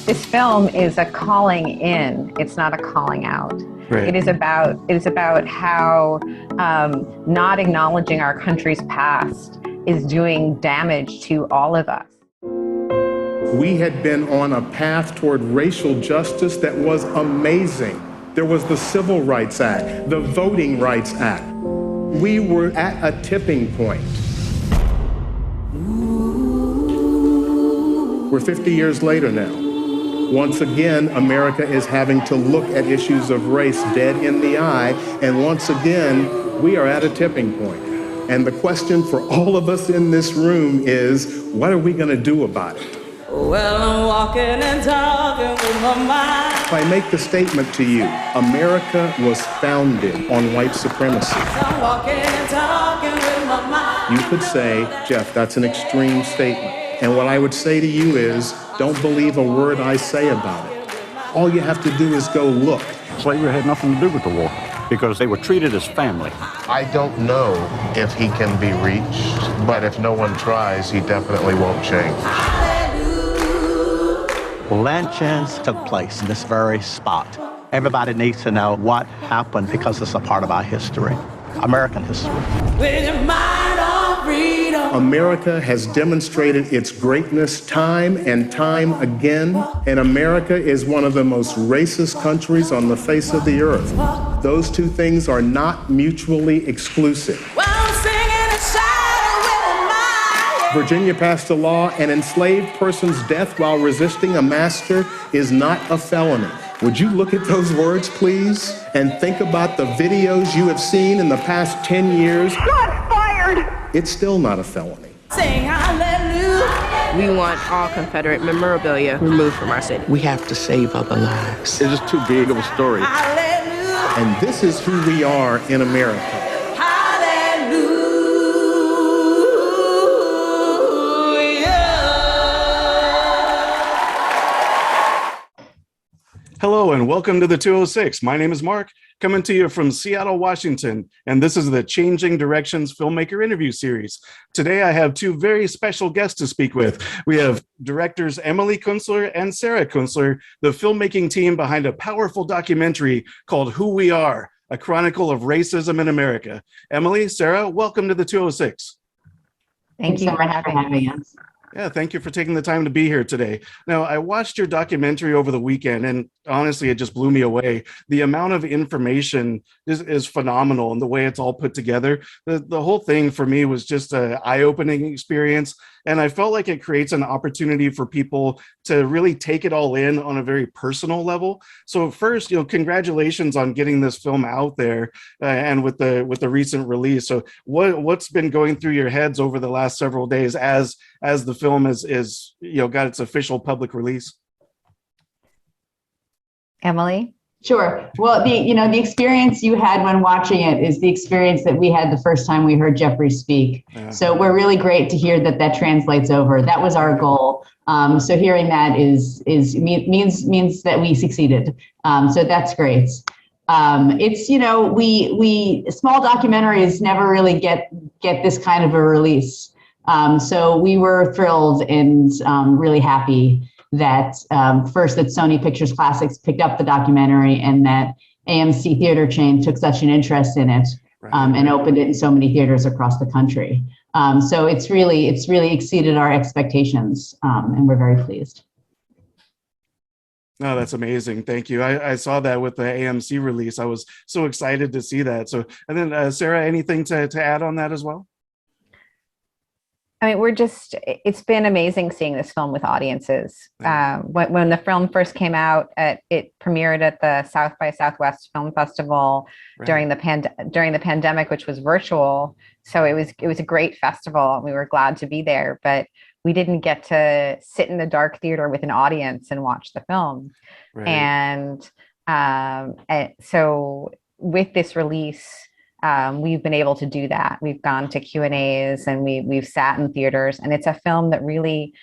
This film is a calling in. It's not a calling out. Right. It is about how not acknowledging our country's past is doing damage to all of us. We had been on a path toward racial justice that was amazing. There was the Civil Rights Act, the Voting Rights Act. We were at a tipping point. We're 50 years later now. Once again, America is having to look at issues of race dead in the eye, and once again, we are at a tipping point. And the question for all of us in this room is, what are we going to do about it? Well, I'm walking and talking with my mind. If I make the statement to you, America was founded on white supremacy. I'm walking and talking with my mind. You could say, Jeff, that's an extreme statement. And what I would say to you is, don't believe a word I say about it. All you have to do is go look. Slavery had nothing to do with the war because they were treated as family. I don't know if he can be reached, but if no one tries, he definitely won't change. Lynchings took place in this very spot. Everybody needs to know what happened because it's a part of our history, American history. With your mind on freedom. America has demonstrated its greatness time and time again, and America is one of the most racist countries on the face of the earth. Those two things are not mutually exclusive. Well, I'm singing a shadow with my Virginia passed a law, an enslaved person's death while resisting a master is not a felony. Would you look at those words, please, and think about the videos you have seen in the past 10 years? Shots fired! It's still not a felony. Sing hallelujah. We want all Confederate memorabilia removed from our city. We have to save other lives. It's just too big of a story. Hallelujah. And this is who we are in America. Hallelujah. Hello and welcome to the 206. My name is Mark, coming to you from Seattle, Washington, and this is the Changing Directions Filmmaker Interview Series. Today I have two very special guests to speak with. We have directors Emily Kunstler and Sarah Kunstler, the filmmaking team behind a powerful documentary called Who We Are, a Chronicle of Racism in America. Emily, Sarah, welcome to the 206. Thank you so much for having us. Yeah, thank you for taking the time to be here today. Now, I watched your documentary over the weekend, and honestly, it just blew me away. The amount of information is phenomenal, and the way it's all put together. The whole thing for me was just an eye-opening experience, and I felt like it creates an opportunity for people to really take it all in on a very personal level. So first, congratulations on getting this film out there and with the recent release. So what's been going through your heads over the last several days as the film is got its official public release? Emily? Sure. Well, the experience you had when watching it is the experience that we had the first time we heard Jeffery speak. Yeah. So we're really great to hear that translates over. That was our goal. So hearing that means that we succeeded. So that's great. It's we small documentaries never really get this kind of a release. So we were thrilled and really happy that first that Sony Pictures Classics picked up the documentary and that AMC theater chain took such an interest in it and opened it in so many theaters across the country. So it's really exceeded our expectations, and we're very pleased. No, that's amazing. Thank you. I saw that with the AMC release. I was so excited to see that. So, and then Sarah, anything to add on that as well? I mean, it's been amazing seeing this film with audiences. When the film first came out, it premiered at the South by Southwest Film Festival during the pandemic, which was virtual. So it was a great festival. We were glad to be there, but we didn't get to sit in the dark theater with an audience and watch the film. Right. And so with this release, we've been able to do that. We've gone to Q&As and we've sat in theaters, and it's a film that really,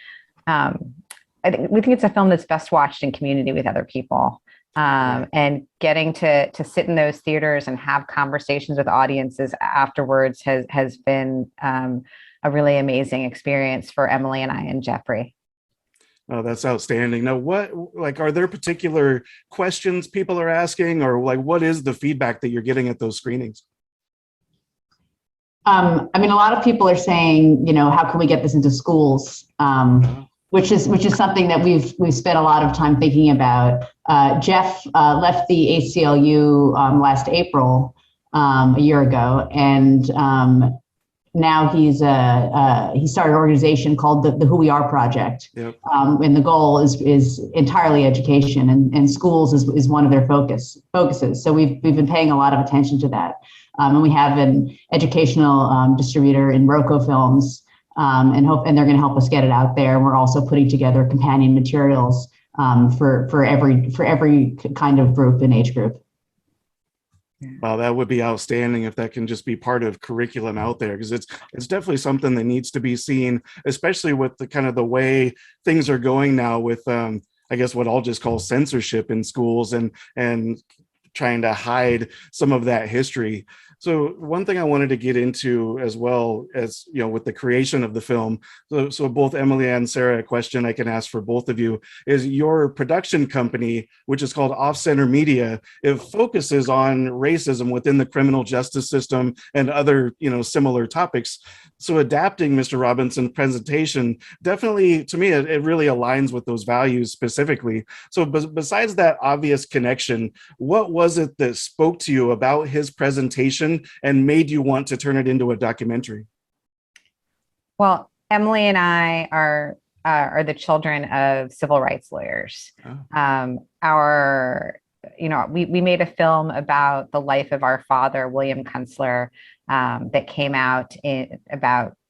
we think it's a film that's best watched in community with other people. And getting to sit in those theaters and have conversations with audiences afterwards has been a really amazing experience for Emily and I and Jeffrey. Oh, that's outstanding. Now, are there particular questions people are asking, or what is the feedback that you're getting at those screenings? I mean, a lot of people are saying, how can we get this into schools? Which is something that we've spent a lot of time thinking about. Jeff left the ACLU last April, a year ago, and now he started an organization called the Who We Are Project. Yep. And the goal is entirely education, and schools is one of their focuses. So we've been paying a lot of attention to that. And we have an educational distributor in Roku Films, and they're going to help us get it out there. And we're also putting together companion materials for every kind of group and age group. Wow, that would be outstanding if that can just be part of curriculum out there, because it's definitely something that needs to be seen, especially with the kind of the way things are going now with I guess what I'll just call censorship in schools and trying to hide some of that history. So one thing I wanted to get into, as well as, with the creation of the film, so both Emily and Sarah, a question I can ask for both of you is, your production company, which is called OffCenter Media, it focuses on racism within the criminal justice system and other, similar topics. So adapting Mr. Robinson's presentation, definitely, to me, it really aligns with those values specifically. So besides that obvious connection, what was it that spoke to you about his presentation and made you want to turn it into a documentary? Well, Emily and I are the children of civil rights lawyers. Oh. We made a film about the life of our father, William Kunstler, that came out in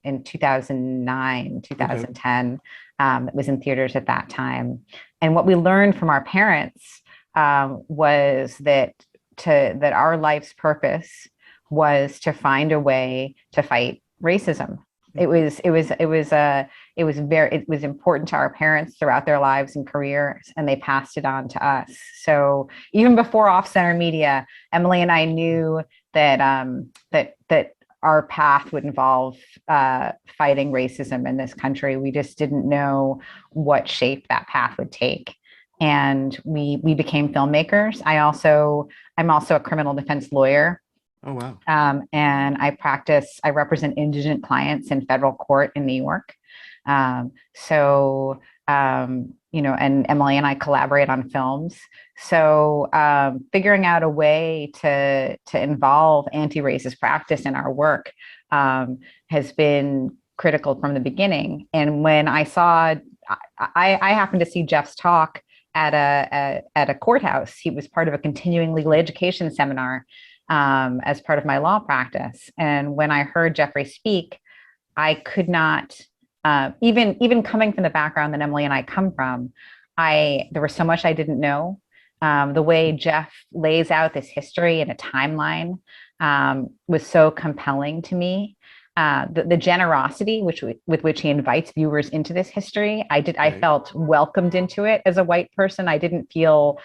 2009, 2010. It was in theaters at that time. And what we learned from our parents was that our life's purpose was to find a way to fight racism. It was important to our parents throughout their lives and careers, and they passed it on to us. So even before OffCenter Media, Emily and I knew that our path would involve fighting racism in this country. We just didn't know what shape that path would take. And we became filmmakers. I'm also a criminal defense lawyer. Oh, wow. And I represent indigent clients in federal court in New York. And Emily and I collaborate on films. So figuring out a way to involve anti-racist practice in our work has been critical from the beginning. And when I happened to see Jeff's talk at a courthouse. He was part of a continuing legal education seminar as part of my law practice. And when I heard Jeffery speak, I could not, even coming from the background that Emily and I come from, there was so much I didn't know. The way Jeff lays out this history in a timeline was so compelling to me. The generosity with which he invites viewers into this history, I felt welcomed into it as a white person. I didn't feel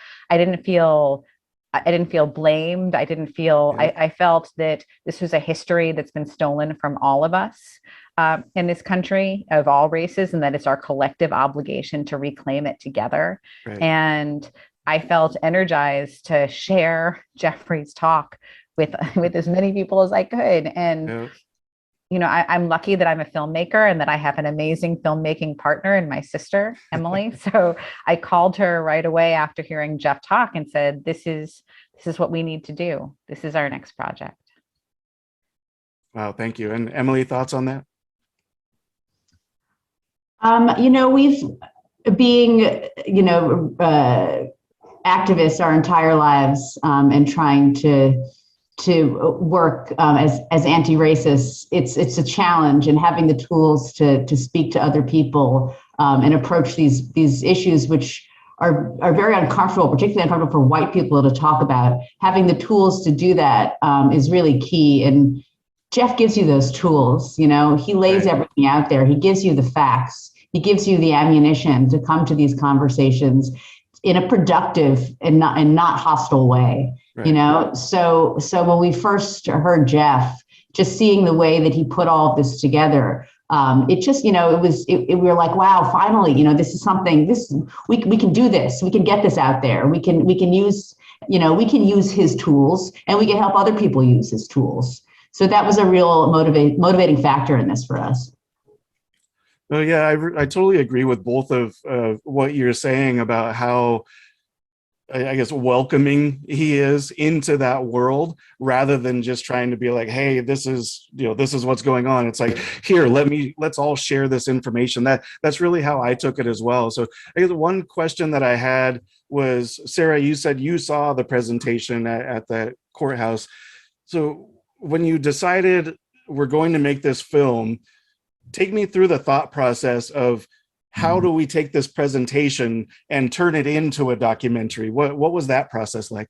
blamed. I felt that this was a history that's been stolen from all of us in this country of all races, and that it's our collective obligation to reclaim it together. Right. And I felt energized to share Jeffrey's talk with as many people as I could. And I'm lucky that I'm a filmmaker and that I have an amazing filmmaking partner in my sister, Emily. So I called her right away after hearing Jeff talk and said, this is what we need to do. This is our next project. Wow, thank you. And Emily, thoughts on that? We've being, activists our entire lives and trying to work as anti-racists, it's a challenge, and having the tools to speak to other people and approach these issues, which are very uncomfortable, particularly uncomfortable for white people to talk about. Having the tools to do that is really key. And Jeff gives you those tools. He lays everything out there. He gives you the facts. He gives you the ammunition to come to these conversations in a productive and not hostile way. Right. So when we first heard Jeff, just seeing the way that he put all of this together It just, you know, we were like, wow, finally, you know, this is something, we can do this, we can get this out there. We can use, you know, we can use his tools, and we can help other people use his tools. So that was a real motivating factor in this for us. Oh yeah, I totally agree with both of what you're saying about how, I guess, welcoming he is into that world, rather than just trying to be like, hey, this is what's going on. It's like, here, let's all share this information. That's really how I took it as well. So I guess one question that I had was, Sarah, you said you saw the presentation at the courthouse. So when you decided we're going to make this film, take me through the thought process of how do we take this presentation and turn it into a documentary? What was that process like?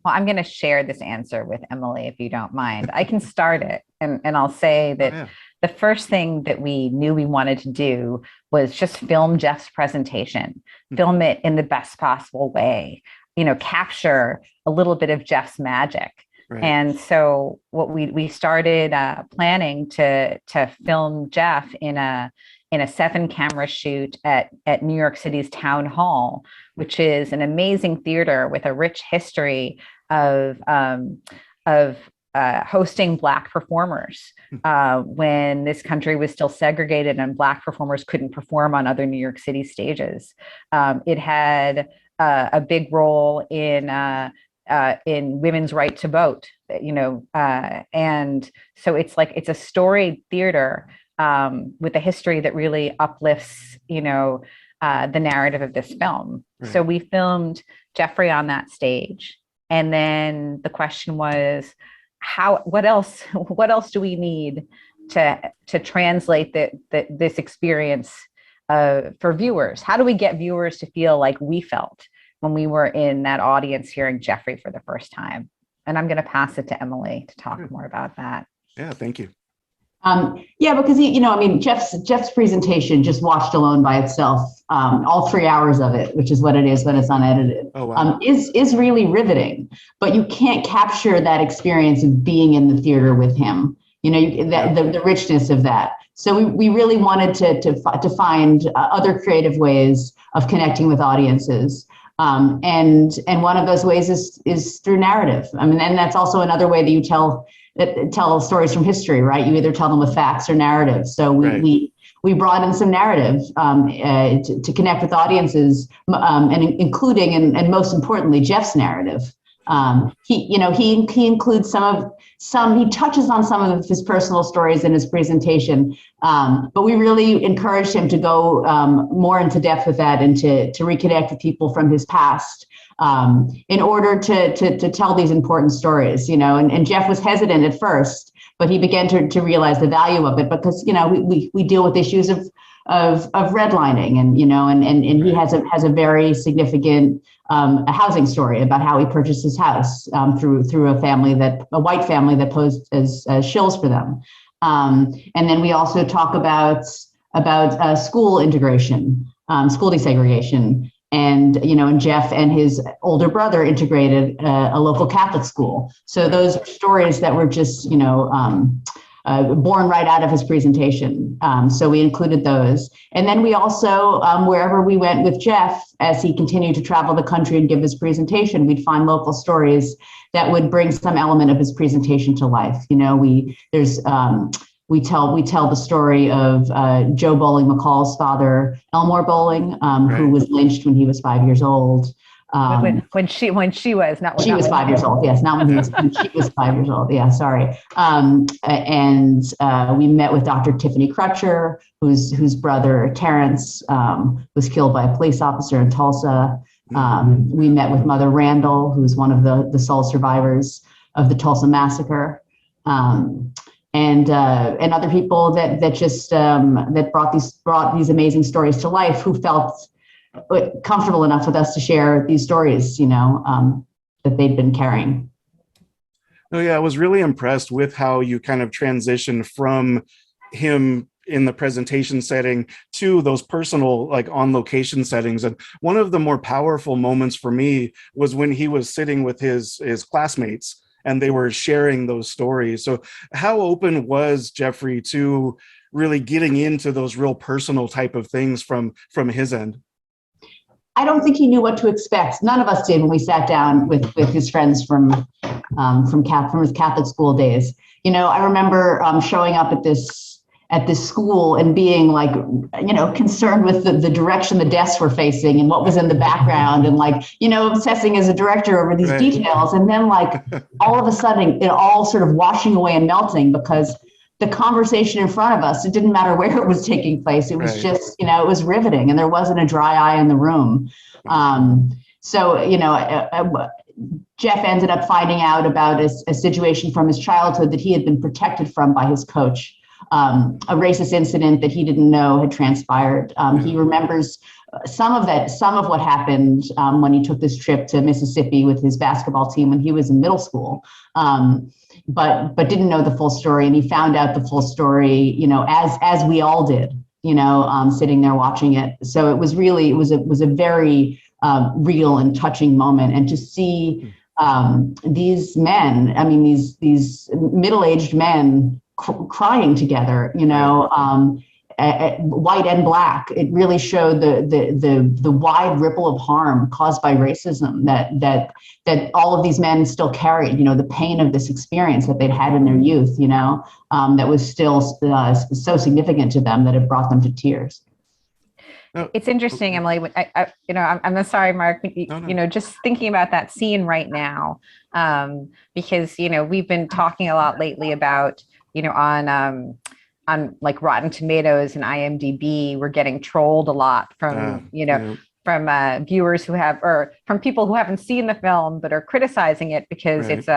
Well, I'm going to share this answer with Emily, if you don't mind. I can start it, and I'll say that the first thing that we knew we wanted to do was just film Jeff's presentation, film it in the best possible way, you know, capture a little bit of Jeff's magic. Right. And so what we started planning to film Jeff in a 7-camera shoot at New York City's Town Hall, which is an amazing theater with a rich history of hosting Black performers when this country was still segregated and Black performers couldn't perform on other New York City stages. It had a big role in women's right to vote, you know, and so it's a storied theater with a history that really uplifts, you know, the narrative of this film. Right. So we filmed Jeffrey on that stage, and then the question was, what else do we need to translate this experience for viewers? How do we get viewers to feel like we felt when we were in that audience hearing Jeffrey for the first time? And I'm going to pass it to Emily to talk more about that. Yeah, thank you. Yeah, because Jeff's presentation, just watched alone by itself, all 3 hours of it, which is what it is when it's unedited, is really riveting. But you can't capture that experience of being in the theater with him. You know, the richness of that. So we really wanted to find other creative ways of connecting with audiences. And one of those ways is through narrative. I mean, and that's also another way that you tell stories from history, right? You either tell them with facts or narrative. So we brought in some narrative to connect with audiences, and including and most importantly, Jeff's narrative. He includes he touches on some of his personal stories in his presentation, but we really encouraged him to go more into depth with that and to reconnect with people from his past in order to tell these important stories, you know, and Jeff was hesitant at first, but he began to realize the value of it because, you know, we deal with issues of redlining and, you know, and he has a very significant a housing story about how he purchased his house through a white family that posed as shills for them. And then we also talk about school integration, school desegregation. And, you know, and Jeff and his older brother integrated a local Catholic school. So those are stories that were just, you know, born right out of his presentation. So we included those. And then we also, wherever we went with Jeff, as he continued to travel the country and give his presentation, we'd find local stories that would bring some element of his presentation to life. You know, we tell the story of Joe Bowling McCall's father, Elmore Bowling, who was lynched when he was 5 years old. When she was 5 years old. Yes, not when she was 5 years old. Yeah, sorry. And we met with Dr. Tiffany Crutcher, whose brother Terrence was killed by a police officer in Tulsa. We met with Mother Randall, who's one of the sole survivors of the Tulsa massacre. And other people that brought these amazing stories to life, who felt comfortable enough with us to share these stories, you know, that they'd been carrying. Oh yeah, I was really impressed with how you kind of transitioned from him in the presentation setting to those personal, like, on location settings. And one of the more powerful moments for me was when he was sitting with his classmates and they were sharing those stories. So how open was Jeffrey to really getting into those real personal type of things from his end? I don't think he knew what to expect. None of us did when we sat down with his friends from his Catholic school days. You know, I remember showing up at this school and being like, you know, concerned with the direction the desks were facing and what was in the background, and like, you know, obsessing as a director over these details. And then like all of a sudden it all sort of washing away and melting, because the conversation in front of us, it didn't matter where it was taking place. It was just, you know, it was riveting, and there wasn't a dry eye in the room. So, you know, Jeff ended up finding out about a situation from his childhood that he had been protected from by his coach, a racist incident that he didn't know had transpired. He remembers some of what happened when he took this trip to Mississippi with his basketball team when he was in middle school. But didn't know the full story, and he found out the full story, you know, as we all did, you know, sitting there watching it. So it was a very real and touching moment, and to see these men, I mean, these middle-aged men crying together, you know, white and black. It really showed the wide ripple of harm caused by racism that all of these men still carried, you know, the pain of this experience that they'd had in their youth, you know, that was still so significant to them that it brought them to tears. It's interesting, Emily. You know, I'm sorry, Mark. You know, just thinking about that scene right now, because you know we've been talking a lot lately about, you know, on like Rotten Tomatoes and IMDb, we're getting trolled a lot from from viewers who have, or from people who haven't seen the film but are criticizing it because it's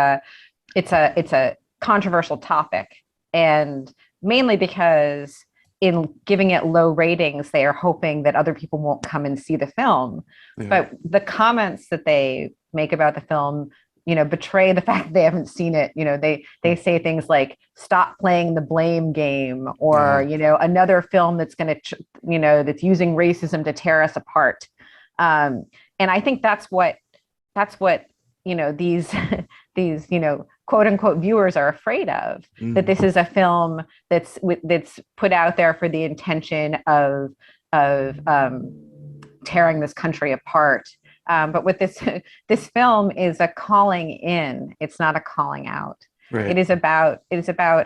a controversial topic, and mainly because in giving it low ratings, they are hoping that other people won't come and see the film. But the comments that they make about the film, you know, betray the fact that they haven't seen it. You know, they say things like, stop playing the blame game, or, you know, another film that's going to, you know, that's using racism to tear us apart. And I think that's what, you know, these, you know, quote unquote viewers are afraid of, that this is a film that's put out there for the intention of tearing this country apart. But with this film is a calling in. It's not a calling out. It is about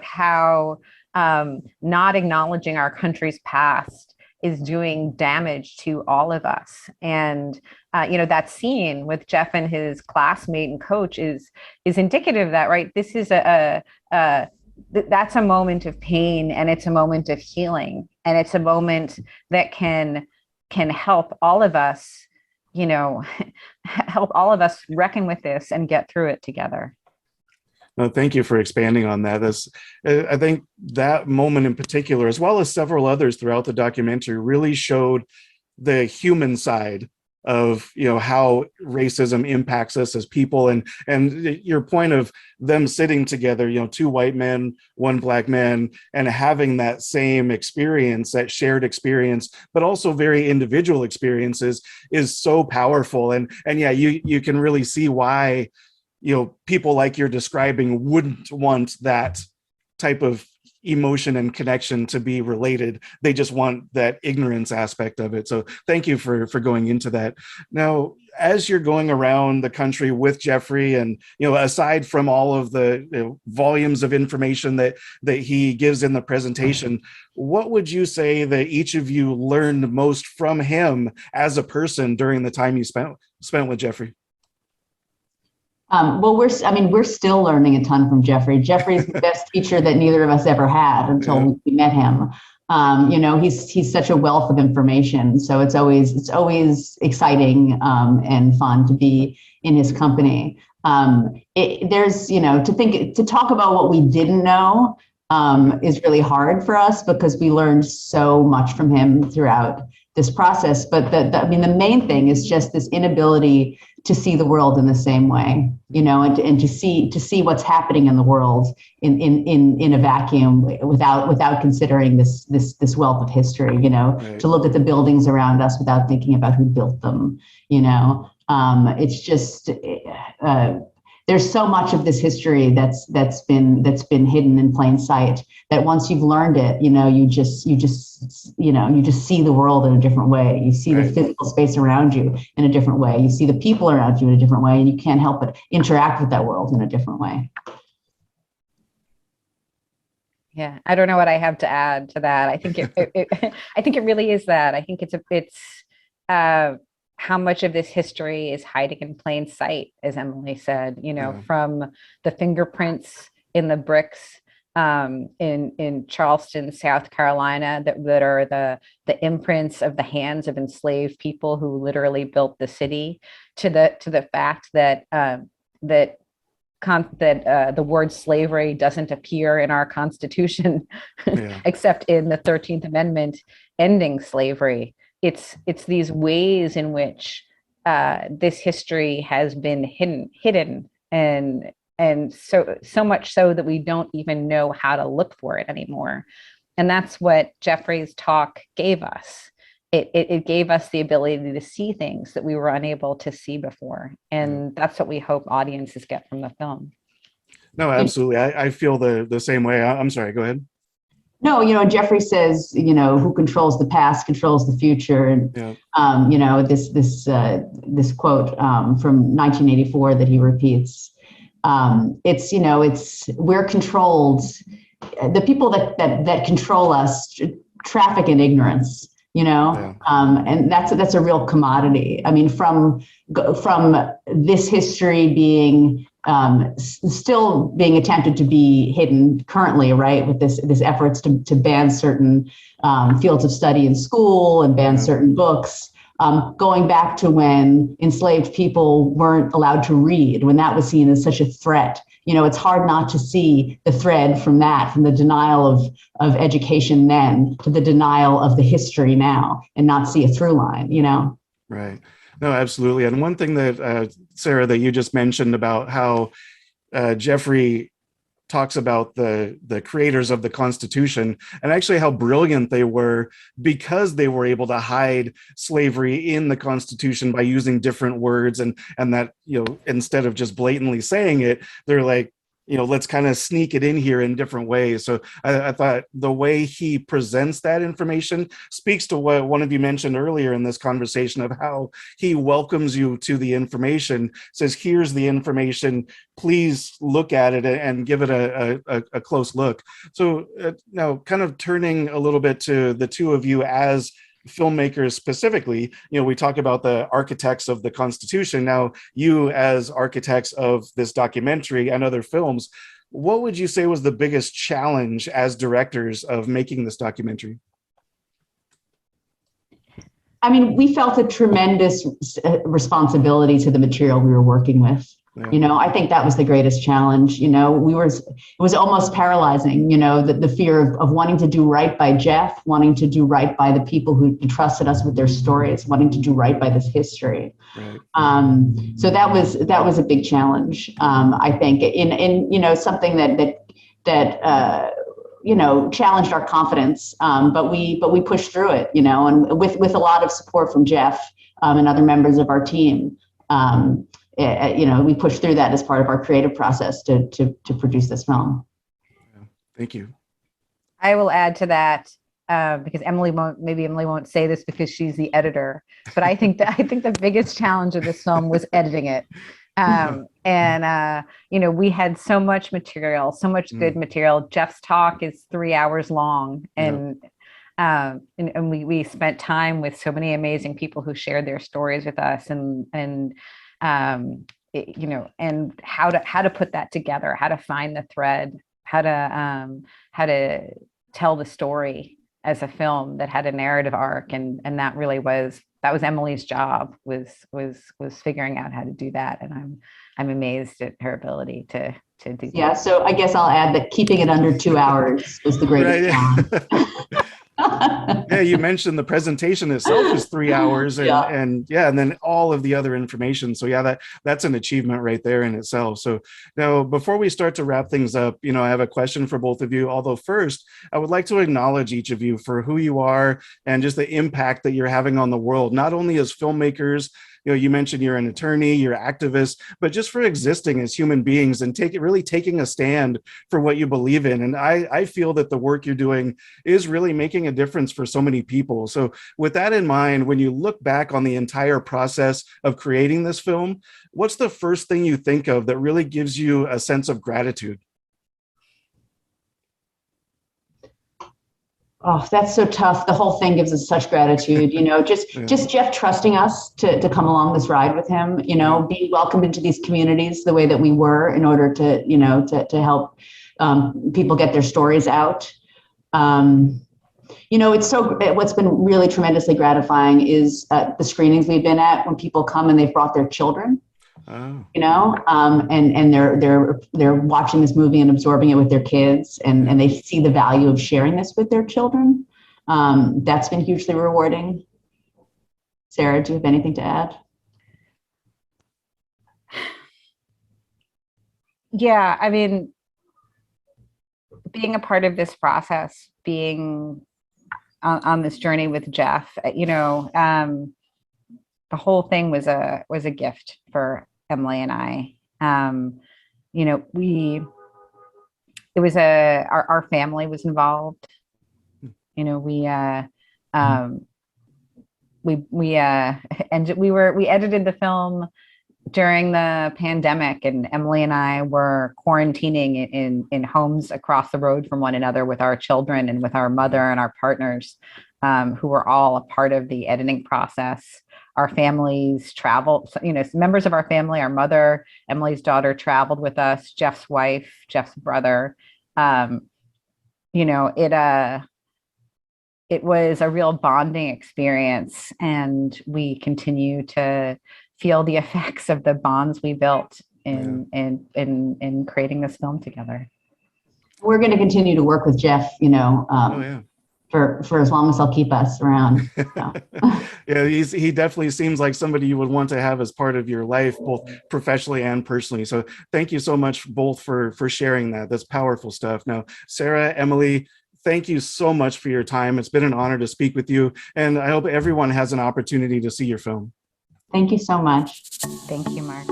how not acknowledging our country's past is doing damage to all of us. And you know, that scene with Jeff and his classmate and coach is indicative of that, right? This is that's a moment of pain, and it's a moment of healing, and it's a moment that can help all of us, you know, help all of us reckon with this and get through it together. No, thank you for expanding on that. I think that moment in particular, as well as several others throughout the documentary, really showed the human side of, you know, how racism impacts us as people, and your point of them sitting together, you know, two white men, one black man, and having that same experience, that shared experience, but also very individual experiences, is so powerful. And yeah, you can really see why, you know, people like you're describing wouldn't want that type of emotion and connection to be related. They just want that ignorance aspect of it. So thank you for going into that. Now, as you're going around the country with Jeffrey, and, you know, aside from all of the volumes of information that he gives in the presentation, what would you say that each of you learned most from him as a person during the time you spent with Jeffrey? Well, we're still learning a ton from Jeffrey. Jeffrey's the best teacher that neither of us ever had until we met him. You know, he's such a wealth of information. So it's always exciting and fun to be in his company. There's, you know, to talk about what we didn't know is really hard for us, because we learned so much from him throughout this process. But the main thing is just this inability to see the world in the same way, you know, and to see what's happening in the world in a vacuum without considering this wealth of history, you know, to look at the buildings around us without thinking about who built them, you know. It's just there's so much of this history that's been hidden in plain sight, that once you've learned it, you just see the world in a different way. You see the physical space around you in a different way. You see the people around you in a different way, and you can't help but interact with that world in a different way. Yeah, I don't know what I have to add to that. I think I think it really is that. I think it's how much of this history is hiding in plain sight, as Emily said. From the fingerprints in the bricks in Charleston, South Carolina, that are the imprints of the hands of enslaved people who literally built the city, to the fact that the word slavery doesn't appear in our Constitution, except in the 13th Amendment ending slavery. It's these ways in which this history has been hidden, and so much so that we don't even know how to look for it anymore. And that's what Jeffrey's talk gave us. It gave us the ability to see things that we were unable to see before. And that's what we hope audiences get from the film. No, absolutely. I feel the same way. I'm sorry, go ahead. No, Jeffrey says, who controls the past controls the future. And, this quote from 1984 that he repeats, we're controlled. The people that control us traffic in ignorance. And that's a real commodity. I mean, from this history being still being attempted to be hidden currently, right, with this efforts to ban certain fields of study in school and ban certain books, going back to when enslaved people weren't allowed to read, when that was seen as such a threat. It's hard not to see the thread from the denial of education then to the denial of the history now, and not see a through line, Right. No, absolutely. And one thing that, Sarah, that you just mentioned about how Jeffrey talks about the creators of the Constitution, and actually how brilliant they were, because they were able to hide slavery in the Constitution by using different words, and that, instead of just blatantly saying it, they're like, let's kind of sneak it in here in different ways. So I thought the way he presents that information speaks to what one of you mentioned earlier in this conversation, of how he welcomes you to the information, says, here's the information, please look at it and give it a close look. So now, kind of turning a little bit to the two of you as filmmakers specifically, we talk about the architects of the Constitution. Now, you as architects of this documentary and other films, what would you say was the biggest challenge as directors of making this documentary? I mean, we felt a tremendous responsibility to the material we were working with. Yeah. I think that was the greatest challenge. It was almost paralyzing, the fear of wanting to do right by Jeff, wanting to do right by the people who entrusted us with their stories, wanting to do right by this history. Right. So that was a big challenge, I think, in something that challenged our confidence, but we pushed through it, and with a lot of support from Jeff and other members of our team. We pushed through that as part of our creative process to produce this film. Thank you. I will add to that because Emily won't say this because she's the editor, but I think the biggest challenge of this film was editing it. We had so much material, so much good material. Jeff's talk is 3 hours long, and we spent time with so many amazing people who shared their stories with us, and how to put that together, how to find the thread, how to tell the story as a film that had a narrative arc, and that was Emily's job, was figuring out how to do that, and I'm amazed at her ability to do that. Yeah, so I guess I'll add that keeping it under 2 hours was the greatest challenge. Yeah, you mentioned the presentation itself is 3 hours, and then all of the other information. So that's an achievement right there in itself. So now, before we start to wrap things up, I have a question for both of you. Although first, I would like to acknowledge each of you for who you are and just the impact that you're having on the world, not only as filmmakers, You mentioned you're an attorney, you're an activist, but just for existing as human beings and really taking a stand for what you believe in. And I feel that the work you're doing is really making a difference for so many people. So with that in mind, when you look back on the entire process of creating this film, what's the first thing you think of that really gives you a sense of gratitude? Oh, that's so tough. The whole thing gives us such gratitude, just Jeff trusting us to come along this ride with him, being welcomed into these communities the way that we were in order to help people get their stories out. What's been really tremendously gratifying is the screenings we've been at when people come and they've brought their children. Oh. And they're watching this movie and absorbing it with their kids, and they see the value of sharing this with their children. That's been hugely rewarding. Sarah, do you have anything to add? Yeah, I mean, being a part of this process, being on this journey with Jeff, the whole thing was a gift for Emily and I. Our family was involved. We edited the film during the pandemic, and Emily and I were quarantining in homes across the road from one another with our children and with our mother and our partners, who were all a part of the editing process. Our families traveled, members of our family, our mother, Emily's daughter, traveled with us, Jeff's wife, Jeff's brother. It was a real bonding experience, and we continue to feel the effects of the bonds we built in creating this film together. We're going to continue to work with Jeff, for as long as they'll keep us around. So. Yeah, he definitely seems like somebody you would want to have as part of your life, both professionally and personally. So thank you so much both for sharing that. That's powerful stuff. Now, Sarah, Emily, thank you so much for your time. It's been an honor to speak with you, and I hope everyone has an opportunity to see your film. Thank you so much. Thank you, Mark.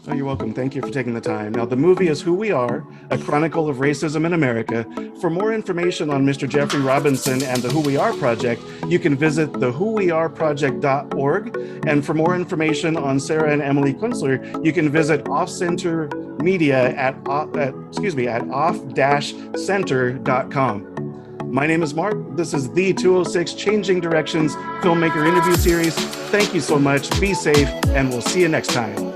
Oh, you're welcome. Thank you for taking the time. Now, the movie is Who We Are, A Chronicle of Racism in America. For more information on Mr. Jeffery Robinson and the Who We Are Project, you can visit thewhoweareproject.org. And for more information on Sarah and Emily Kunstler, you can visit OffCenter Media at off-center.com. My name is Mark. This is the 206 Changing Directions Filmmaker Interview Series. Thank you so much. Be safe, and we'll see you next time.